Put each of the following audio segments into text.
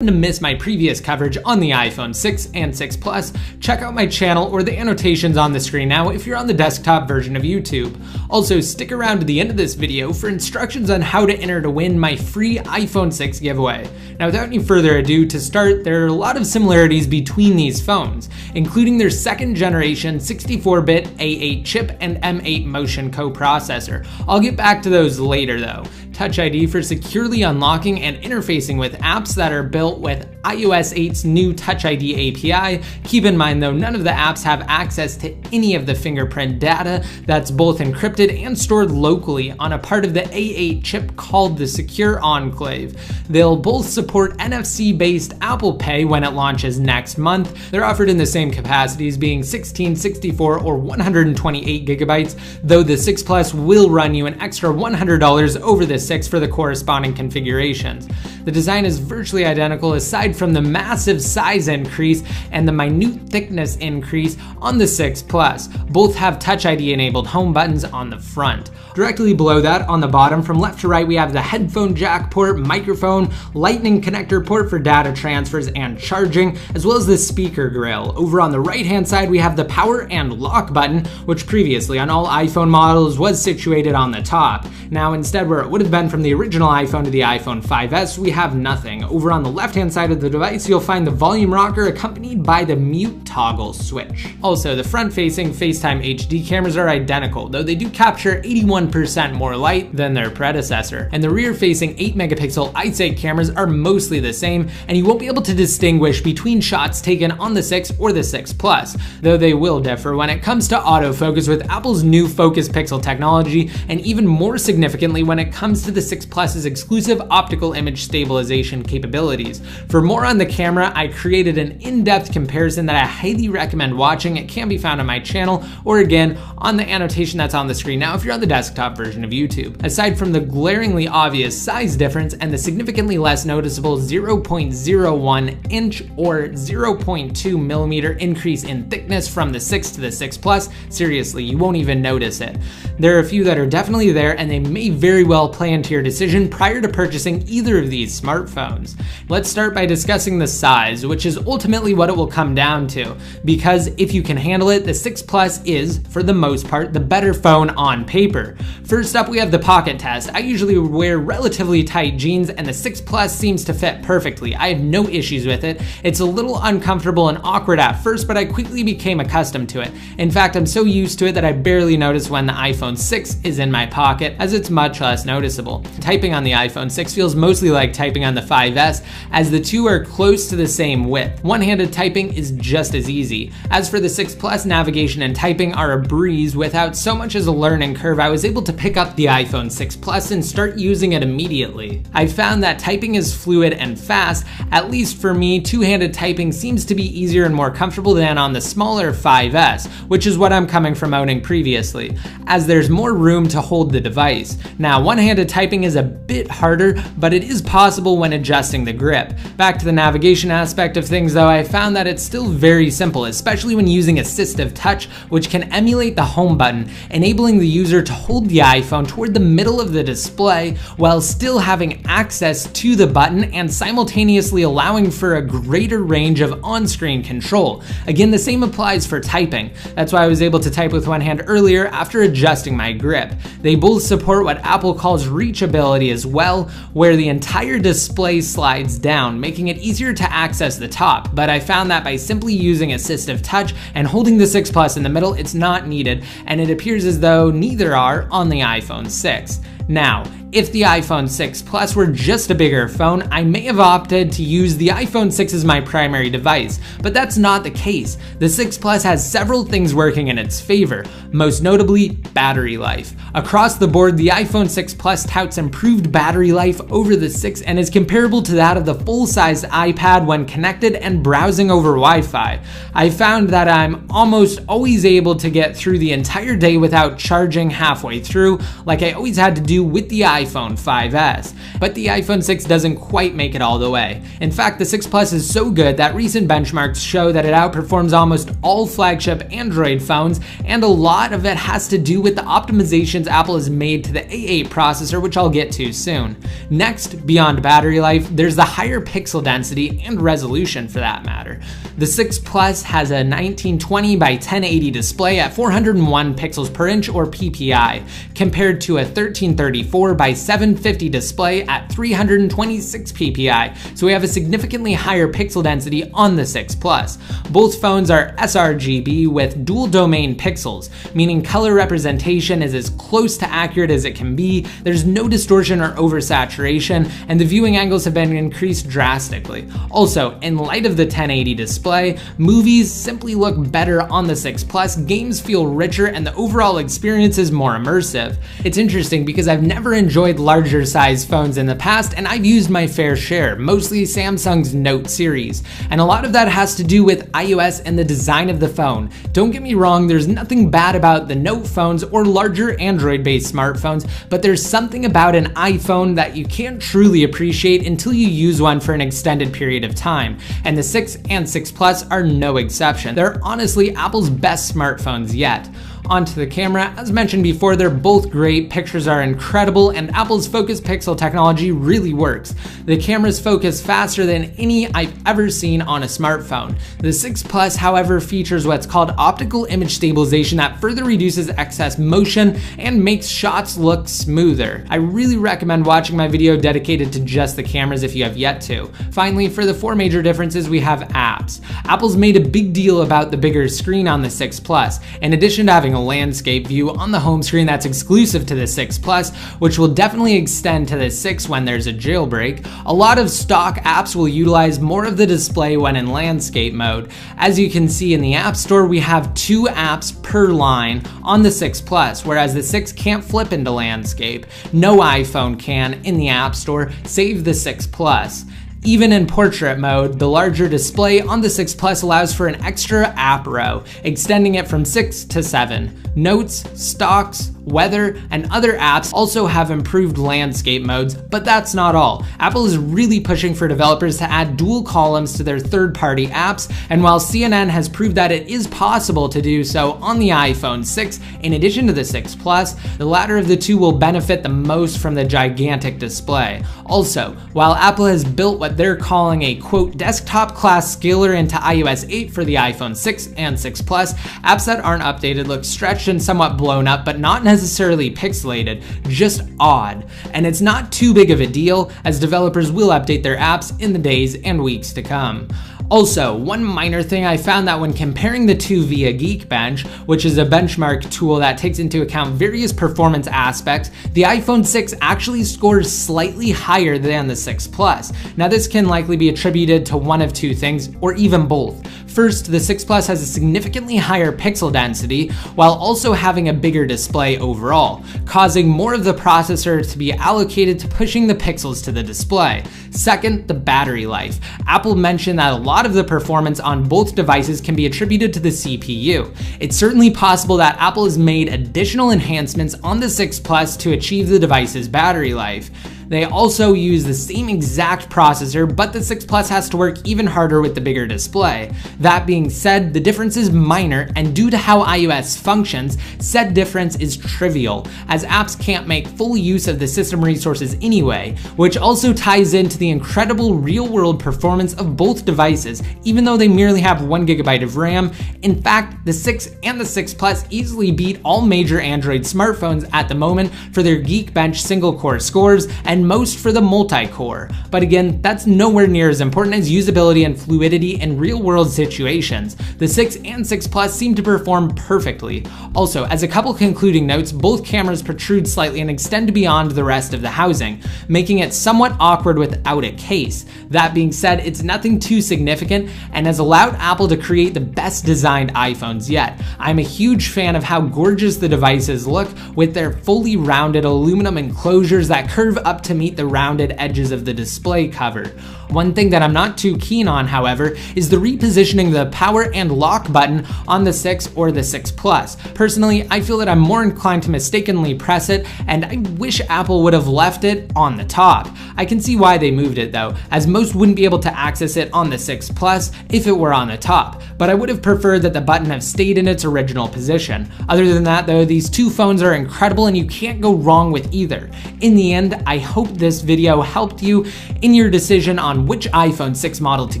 To miss my previous coverage on the iPhone 6 and 6 Plus, check out my channel or the annotations on the screen now if you're on the desktop version of YouTube. Also, stick around to the end of this video for instructions on how to enter to win my free iPhone 6 giveaway. Now, without any further ado, to start, there are a lot of similarities between these phones, including their second generation 64-bit A8 chip and M8 Motion coprocessor. I'll get back to those later though. Touch ID for securely unlocking and interfacing with apps that are built with iOS 8's new Touch ID API. Keep in mind though, none of the apps have access to any of the fingerprint data that's both encrypted and stored locally on a part of the A8 chip called the Secure Enclave. They'll both support NFC-based Apple Pay when it launches next month. They're offered in the same capacities, being 16, 64, or 128 gigabytes, though the 6 Plus will run you an extra $100 over the 6 for the corresponding configurations. The design is virtually identical aside from the massive size increase and the minute thickness increase on the 6 Plus. Both have Touch ID enabled home buttons on the front. Directly below that, on the bottom from left to right, we have the headphone jack port, microphone, lightning connector port for data transfers and charging, as well as the speaker grill. Over on the right hand side, we have the power and lock button, which previously on all iPhone models was situated on the top. Now instead, where it would have been from the original iPhone to the iPhone 5S, we have nothing. Over on the left hand side of the device, you'll find the volume rocker accompanied by the mute toggle switch. Also, the front facing FaceTime HD cameras are identical, though they do capture 81% more light than their predecessor. And the rear facing 8 megapixel iSight cameras are mostly the same, and you won't be able to distinguish between shots taken on the 6 or the 6 Plus, though they will differ when it comes to autofocus with Apple's new Focus Pixel technology, and even more significantly when it comes to the 6 Plus's exclusive optical image stabilization capabilities. For more on the camera, I created an in-depth comparison that I highly recommend watching. It can be found on my channel or again on the annotation that's on the screen now if you're on the desktop version of YouTube. Aside from the glaringly obvious size difference and the significantly less noticeable 0.01 inch or 0.2 millimeter increase in thickness from the 6 to the 6 Plus, seriously, you won't even notice it. There are a few that are definitely there, and they may very well play into your decision prior to purchasing either of these smartphones. Let's start by discussing the size, which is ultimately what it will come down to, because if you can handle it, the 6 Plus is, for the most part, the better phone on paper. First up, we have the pocket test. I usually wear relatively tight jeans, and the 6 Plus seems to fit perfectly. I have no issues with it. It's a little uncomfortable and awkward at first, but I quickly became accustomed to it. In fact, I'm so used to it that I barely notice when the iPhone 6 is in my pocket, as it's much less noticeable. Typing on the iPhone 6 feels mostly like typing on the 5S, as the two are close to the same width. One-handed typing is just as easy. As for the 6 Plus, navigation and typing are a breeze. Without so much as a learning curve, I was able to pick up the iPhone 6 Plus and start using it immediately. I found that typing is fluid and fast. At least for me, two-handed typing seems to be easier and more comfortable than on the smaller 5S, which is what I'm coming from owning previously, as there's more room to hold the device. Now, one-handed typing is a bit harder, but it is possible when adjusting the grip. Back to the navigation aspect of things though, I found that it's still very simple, especially when using assistive touch, which can emulate the home button, enabling the user to hold the iPhone toward the middle of the display while still having access to the button and simultaneously allowing for a greater range of on-screen control. Again, the same applies for typing. That's why I was able to type with one hand earlier after adjusting my grip. They both support what Apple calls reachability as well, where the entire display slides down, making it easier to access the top. But I found that by simply using assistive touch and holding the 6 Plus in the middle, it's not needed, and it appears as though neither are on the iPhone 6. Now, if the iPhone 6 Plus were just a bigger phone, I may have opted to use the iPhone 6 as my primary device, but that's not the case. The 6 Plus has several things working in its favor, most notably battery life. Across the board, the iPhone 6 Plus touts improved battery life over the 6 and is comparable to that of the full-sized iPad when connected and browsing over Wi-Fi. I found that I'm almost always able to get through the entire day without charging halfway through, like I always had to do do with the iPhone 5S. But the iPhone 6 doesn't quite make it all the way. In fact, the 6 Plus is so good that recent benchmarks show that it outperforms almost all flagship Android phones, and a lot of it has to do with the optimizations Apple has made to the A8 processor, which I'll get to soon. Next, beyond battery life, there's the higher pixel density and resolution for that matter. The 6 Plus has a 1920 by 1080 display at 401 pixels per inch or PPI, compared to a 1334 by 750 display at 326 PPI, so we have a significantly higher pixel density on the 6 Plus. Both phones are sRGB with dual domain pixels, meaning color representation is as close to accurate as it can be, there's no distortion or oversaturation, and the viewing angles have been increased drastically. Also, in light of the 1080 display, movies simply look better on the 6 Plus, games feel richer, and the overall experience is more immersive. It's interesting because I've never enjoyed larger size phones in the past, and I've used my fair share, mostly Samsung's Note series, and a lot of that has to do with iOS and the design of the phone. Don't get me wrong, there's nothing bad about the Note phones or larger Android-based smartphones, but there's something about an iPhone that you can't truly appreciate until you use one for an extended period of time, and the 6 and 6 Plus are no exception. They're honestly Apple's best smartphones yet. Onto the camera, as mentioned before, they're both great, pictures are incredible, and Apple's focus pixel technology really works. The cameras focus faster than any I've ever seen on a smartphone. The 6 Plus, however, features what's called optical image stabilization that further reduces excess motion and makes shots look smoother. I really recommend watching my video dedicated to just the cameras if you have yet to. Finally, for the 4 major differences, we have apps. Apple's made a big deal about the bigger screen on the 6 Plus. In addition to having a landscape view on the home screen that's exclusive to the 6 Plus, which will definitely extend to the 6 when there's a jailbreak, a lot of stock apps will utilize more of the display when in landscape mode. As you can see in the App Store, we have 2 apps per line on the 6 Plus, whereas the 6 can't flip into landscape. No iPhone can in the App Store, save the 6 Plus. Even in portrait mode, the larger display on the 6 Plus allows for an extra app row, extending it from 6 to 7. Notes, stocks, weather, and other apps also have improved landscape modes, but that's not all. Apple is really pushing for developers to add dual columns to their third-party apps, and while CNN has proved that it is possible to do so on the iPhone 6, in addition to the 6 Plus, the latter of the two will benefit the most from the gigantic display. Also, while Apple has built what they're calling a quote desktop-class scaler into iOS 8 for the iPhone 6 and 6 Plus, apps that aren't updated look stretched and somewhat blown up, but not necessarily pixelated, just odd. And it's not too big of a deal, as developers will update their apps in the days and weeks to come. Also, one minor thing I found that when comparing the two via Geekbench, which is a benchmark tool that takes into account various performance aspects, the iPhone 6 actually scores slightly higher than the 6 Plus. Now this can likely be attributed to one of two things, or even both. First, the 6 Plus has a significantly higher pixel density, while also having a bigger display overall, causing more of the processor to be allocated to pushing the pixels to the display. Second, the battery life. Apple mentioned that a lot of the performance on both devices can be attributed to the CPU. It's certainly possible that Apple has made additional enhancements on the 6 Plus to achieve the device's battery life. They also use the same exact processor, but the 6 Plus has to work even harder with the bigger display. That being said, the difference is minor, and due to how iOS functions, said difference is trivial, as apps can't make full use of the system resources anyway, which also ties into the incredible real-world performance of both devices, even though they merely have 1 GB of RAM. In fact, the 6 and the 6 Plus easily beat all major Android smartphones at the moment for their Geekbench single-core scores, and most for the multi-core. But again, that's nowhere near as important as usability and fluidity in real-world situations. The 6 and 6 Plus seem to perform perfectly. Also, as a couple concluding notes, both cameras protrude slightly and extend beyond the rest of the housing, making it somewhat awkward without a case. That being said, it's nothing too significant and has allowed Apple to create the best designed iPhones yet. I'm a huge fan of how gorgeous the devices look with their fully rounded aluminum enclosures that curve up to meet the rounded edges of the display cover. One thing that I'm not too keen on, however, is the repositioning the power and lock button on the 6 or the 6 Plus. Personally, I feel that I'm more inclined to mistakenly press it, and I wish Apple would have left it on the top. I can see why they moved it though, as most wouldn't be able to access it on the 6 Plus if it were on the top, but I would have preferred that the button have stayed in its original position. Other than that though, these two phones are incredible and you can't go wrong with either. In the end, I hope this video helped you in your decision on which iPhone 6 model to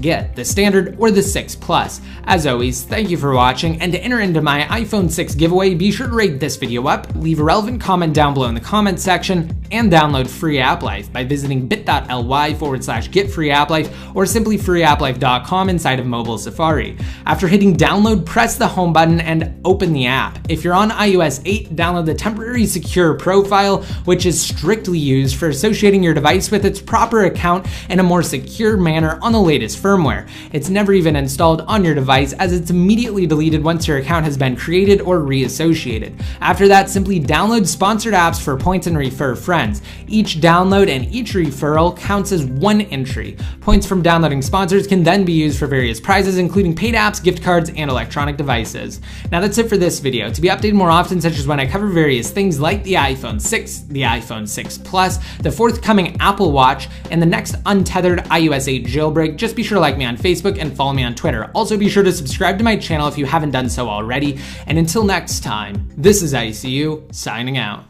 get, the standard or the 6 Plus. As always, thank you for watching, and to enter into my iPhone 6 giveaway, be sure to rate this video up, leave a relevant comment down below in the comment section, and download Free App Life by visiting bit.ly/getfreeapplife or simply freeapplife.com inside of mobile Safari. After hitting download, press the home button and open the app. If you're on iOS 8, download the temporary secure profile, which is strictly used for associating your device with its proper account in a more secure manner on the latest firmware. It's never even installed on your device, as it's immediately deleted once your account has been created or reassociated. After that, simply download sponsored apps for points and refer friends. Each download and each referral counts as one entry. Points from downloading sponsors can then be used for various prizes, including paid apps, gift cards, and electronic devices. Now that's it for this video. To be updated more often, such as when I cover various things like the iPhone 6, the iPhone 6 Plus, the forthcoming Apple Watch, and the next untethered iOS 8 jailbreak, just be sure to like me on Facebook and follow me on Twitter. Also be sure to subscribe to my channel if you haven't done so already. And until next time, this is ICU signing out.